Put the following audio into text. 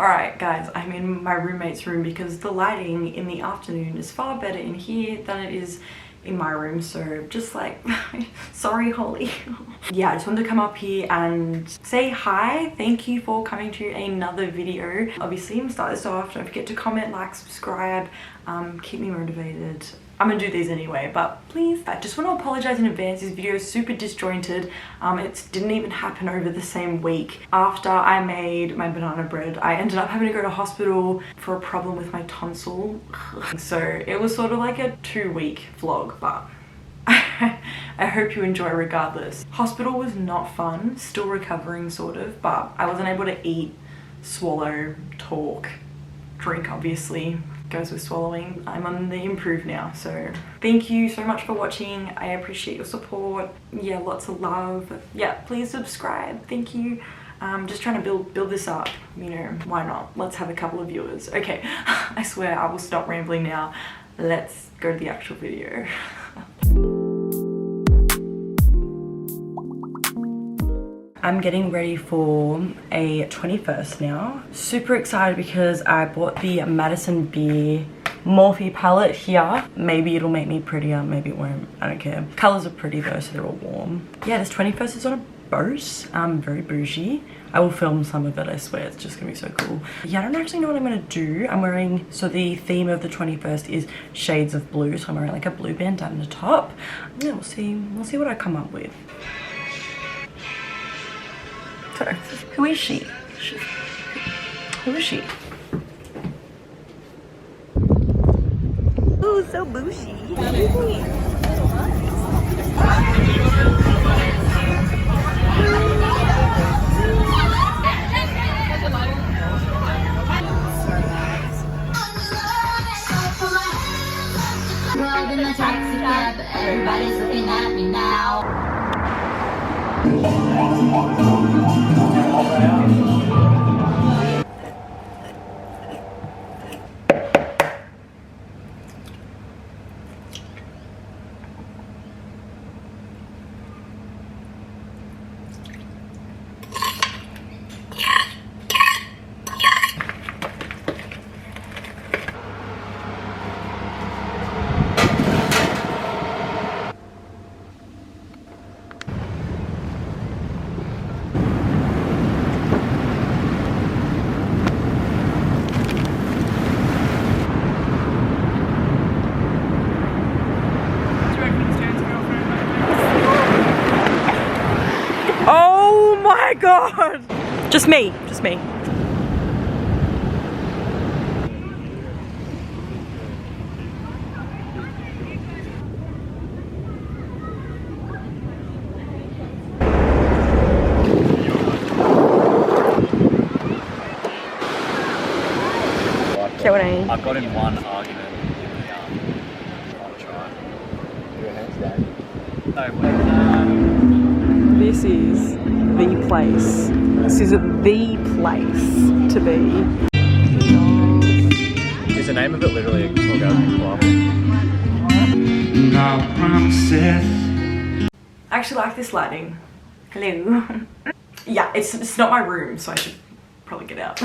Alright guys, I'm in my roommate's room because the lighting in the afternoon is far better in here than it is in my room, so just like sorry Holly. Yeah, I just wanted to come up here and say hi. Thank you for coming to another video. Obviously I'm starting this off. Don't forget to comment, like, subscribe, keep me motivated. I'm gonna do these anyway, but please, I just want to apologize in advance. This video is super disjointed. It didn't even happen over the same week. After I made my banana bread, I ended up having to go to hospital for a problem with my tonsil. So it was sort of like a 2-week vlog, but I hope you enjoy regardless. Hospital was not fun, still recovering sort of, but I wasn't able to eat, swallow, talk, drink obviously. Goes with swallowing. I'm on the improve now, so thank you so much for watching. I appreciate your support. Yeah, lots of love. Yeah, please subscribe. Thank you. Just trying to build this up, you know, why not? Let's have a couple of viewers. Okay, I swear I will stop rambling now. Let's go to the actual video. I'm getting ready for a 21st now. Super excited because I bought the Madison Beer Morphe palette here. Maybe it'll make me prettier, maybe it won't, I don't care. Colors are pretty though, so they're all warm. Yeah, this 21st is on a boat. Very bougie. I will film some of it, I swear, it's just gonna be so cool. Yeah, I don't actually know what I'm gonna do. I'm wearing, so the theme of the 21st is shades of blue, so I'm wearing like a blue bandana on the top. Yeah, we'll see what I come up with. So, who is she? Who is she? Oh, so bougie. In the taxi cab, everybody's looking at me now. Oh my god! Just me, just me. I've got in one argument. I'll try. Your hands down. No, This is the place. This is the place to be. is the name of it literally a orgasmic club? I actually like this lighting. Hello. Yeah, it's not my room, so I should probably get out.